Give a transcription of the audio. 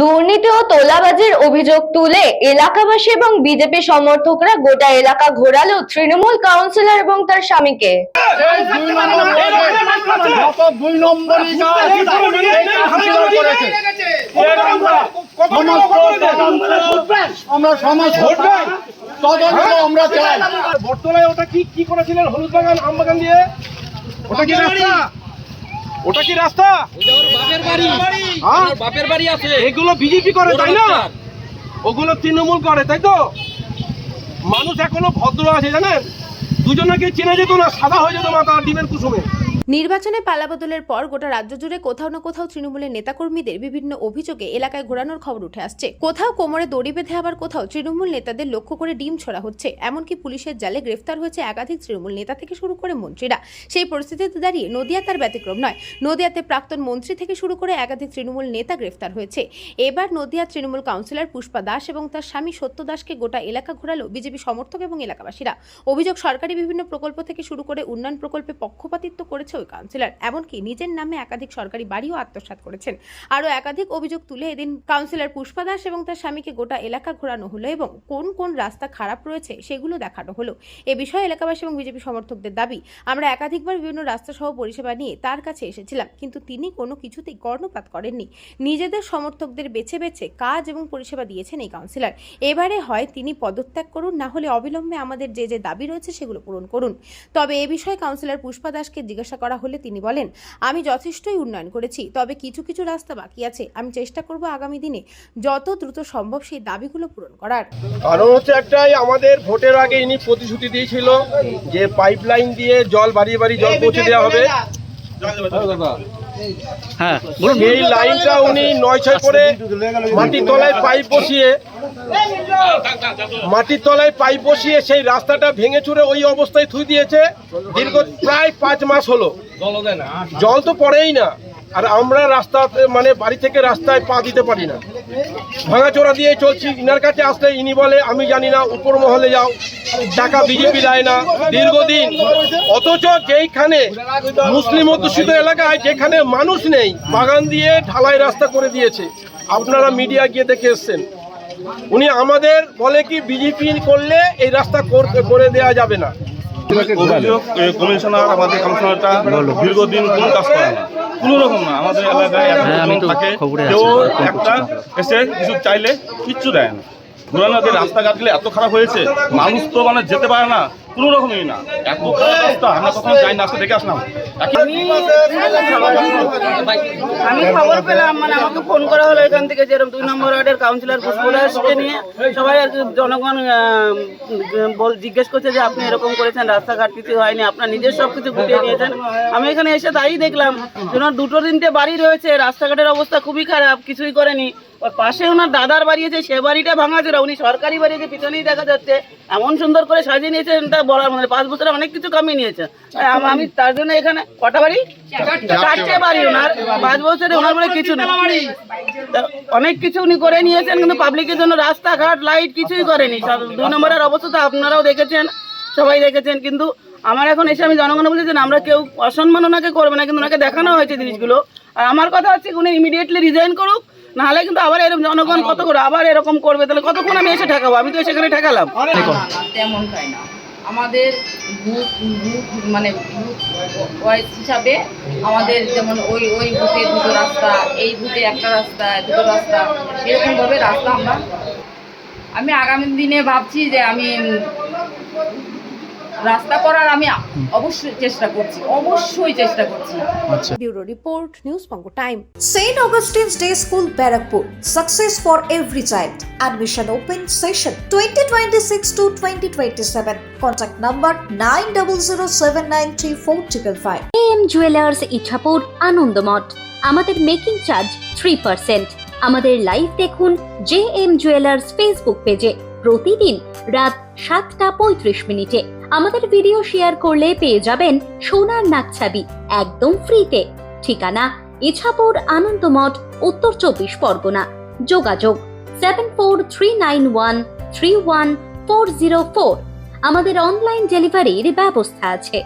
দুর্নীতি ও তোলাবাজির অভিযোগ তুলে এলাকাবাসী এবং বিজেপি সমর্থকরা গোটা এলাকা ঘোরালো তৃণমূল কাউন্সিলর এবং তার স্বামীকে। বর্তমানে ওটা কি করেছিলেন? হলুদ বাগান, আম বাগান দিয়ে ওটা কি রাস্তা? ওটা কি রাস্তা? বাপের বাড়ি আছে। এগুলো বিজেপি করে, তাই না? ওগুলো তৃণমূল করে, তাই তো? মানুষ এখনো ভদ্র আছে, জানেন? দুজনকে চেনা যেত না, সাদা হয়ে যেত মাথা ডিমের কুসুমে। নির্বাচনে পালাবদলের পর গোটা রাজ্য জুড়ে কোথাও না কোথাও তৃণমূলের নেতাকর্মীদের বিভিন্ন অভিযোগে এলাকায় ঘোরানোর খবর উঠে আসছে। কোথাও কোমরে দড়ি বেঁধে, আবার কোথাও তৃণমূল নেতাদের লক্ষ্য করে ডিম ছোড়া হচ্ছে। এমনকি পুলিশের জালে গ্রেফতার হয়েছে একাধিক তৃণমূল নেতা থেকে শুরু করে মন্ত্রীরা। সেই পরিস্থিতিতে দাঁড়িয়ে নদিয়া তার ব্যতিক্রম নয়। নদিয়াতে প্রাক্তন মন্ত্রী থেকে শুরু করে একাধিক তৃণমূল নেতা গ্রেফতার হয়েছে। এবার নদিয়ার তৃণমূল কাউন্সিলর পুষ্পা দাস এবং তার স্বামী সত্য দাসকে গোটা এলাকা ঘোরালো বিজেপি সমর্থক এবং এলাকাবাসীরা। অভিযোগ, সরকারি বিভিন্ন প্রকল্প থেকে শুরু করে উন্নয়ন প্রকল্পে পক্ষপাতিত্ব করেছে ওই কাউন্সিলর। এমনকি নিজের নামে একাধিক সরকারি বাড়িও আত্মসাৎ করেছেন। আরও একাধিক অভিযোগ তুলে এদিন কাউন্সিলর পুষ্পা দাস এবং তার স্বামীকে গোটা এলাকা ঘোরানো হলো এবং কোন কোন রাস্তা খারাপ রয়েছে সেগুলো দেখানো হলো। এ বিষয়ে এলাকাবাসী এবং বিজেপি সমর্থকদের দাবি, আমরা একাধিকবার বিভিন্ন রাস্তা সহ পরিষেবা নিয়ে তার কাছে এসেছিলাম, কিন্তু তিনি কোনো কিছুতেই কর্ণপাত করেননি। নিজেদের সমর্থকদের বেছে বেছে কাজ এবং পরিষেবা দিয়েছেন এই কাউন্সিলর। এবারে হয় তিনি পদত্যাগ করুন, না হলে অবিলম্বে আমাদের যে যে দাবি রয়েছে সেগুলো পূরণ করুন। তবে এ বিষয়ে কাউন্সিলর পুষ্পা দাসকে জিজ্ঞাসা করা হলে তিনি বলেন, আমি যথেষ্টই উন্নয়ন করেছি, তবে কিছু কিছু রাস্তা বাকি আছে। আমি চেষ্টা করব আগামী দিনে যত দ্রুত সম্ভব সেই দাবিগুলো পূরণ করার। কারণ হচ্ছে একটাই, আমাদের ভোটের আগে ইনি প্রতিশ্রুতি দিয়েছিল যে পাইপলাইন দিয়ে জল বাড়ি বাড়ি জল পৌঁছে দেওয়া হবে। এই লাইনটা উনি ৯/৬ করে মাটির তলায় পাইপ বসিয়ে সেই রাস্তাটা ভেঙে চুরে ওই অবস্থায় থুই দিয়েছে। দীর্ঘ প্রায় ৫ মাস হলো জল তো পড়েই না। আর আমরা রাস্তা মানে বাড়ি থেকে রাস্তায় পা দিতে পারি না, ভাঙাচোরা দিয়ে চলছি। ইনার কাছে আসলে ইনি বলে আমি জানি না, উপর মহলে যাও, টাকা বিজেপি দেয় না, দীর্ঘদিন। অথচ যেইখানে মুসলিম অধ্যুষিত এলাকায় যেখানে মানুষ নেই, বাগান দিয়ে ঢালাই রাস্তা করে দিয়েছে। আপনারা মিডিয়া গিয়ে দেখে এসছেন। উনি আমাদের বলে কি বিজেপি করলে এই রাস্তা করে দেওয়া যাবে না। অভিযোগ, কমিশনার আমাদের কাউন্সিলরটা দীর্ঘদিন কোনো কাজ করে না, কোনো রকম না। আমাদের এলাকায় থাকে কেউ একটা এসে কিছু চাইলে কিচ্ছু দেয় না। ঘোরানোদের রাস্তাঘাটগুলো এত খারাপ হয়েছে, মানুষ তো মানে যেতে পারে না, কোনো রকমই না। এত খারাপ রাস্তা, আমরা কখনো যাই না, দেখে আসলাম। আমি খবর পেলাম, মানে আমাকে ফোন করা হলো এখান থেকে, যেরকম ২ নম্বর ওয়ার্ডের কাউন্সিলর পুষ্পা দাসকে নিয়ে সবাই আর কি জনগণ জিজ্ঞেস করছে যে আপনি এরকম করেছেন, রাস্তাঘাট কিছু হয়নি, আপনার নিজের সব কিছু গুটিয়ে নিয়েছেন। আমি এখানে এসে তাই দেখলাম যে ওনার ২-৩টে বাড়ি রয়েছে, রাস্তাঘাটের অবস্থা খুবই খারাপ, কিছুই করেনি। ওর পাশে ওনার দাদার বাড়ি আছে, সে বাড়িটা ভাঙাচোরা, উনি সরকারি বাড়ি আছে, পিছনেই দেখা যাচ্ছে। এমন সুন্দর করে সাজিয়ে নিয়েছেন তা বলার মধ্যে। ৫ বছরে অনেক কিছু কামিয়ে নিয়েছে। আমি তার জন্য এখানে কটা বাড়ি, ৪টে বাড়ি ওনার। ৫ বছরে ওনার বলে কিছু নেই, অনেক কিছু উনি করে নিয়েছেন, কিন্তু পাবলিকের জন্য রাস্তাঘাট লাইট কিছুই করেনি। ২ নম্বরের অবস্থা তো আপনারাও দেখেছেন, সবাই দেখেছেন। কিন্তু আমার এখন এসে আমি জনগণ বলেছেন আমরা কেউ অসম্মান ওনাকে করবে না, কিন্তু ওনাকে দেখানো হয়েছে জিনিসগুলো। আর আমার কথা হচ্ছে উনি ইমিডিয়েটলি রিজাইন করুক, নাহলে কিন্তু আবার এরকম জনগণ কত করে আবার এরকম করবে। তাহলে কতক্ষণ আমি এসে ঠেকাবো? আমি তো সেখানে ঠেকালাম। তেমন হয় না আমাদের বুথ মানে বুথ ওয়াইজ হিসাবে আমাদের, যেমন ওই বুথে 2টো রাস্তা, এই বুথে 1টা রাস্তা, 2টো রাস্তা, এরকমভাবে রাস্তা আমি আগামী দিনে ভাবছি যে আমি রাস্তা করার আমি অবশ্যই চেষ্টা করছি। ব্যুরো রিপোর্ট, নিউজ পঙ্গ time. St. Augustine's Day School, Barrackpur. Success for every child. Admission open session 2026 to 2027. Contact number 9007934555. AM Jewelers Ichhapur Anandamath. আমাদের মেকিং চার্জ 3%। আমাদের লাইভ দেখুন JM Jewelers ফেসবুক পেজে প্রতিদিন রাত 7:35 আমাদের ভিডিও শেয়ার করলে পেয়ে যাবেন সোনার নাকছাবি একদম ফ্রিতে। ঠিকানা ইছাপুর আনন্দমঠ, উত্তর 24 পরগনা। যোগাযোগ 7439131404। আমাদের অনলাইন ডেলিভারির ব্যবস্থা আছে।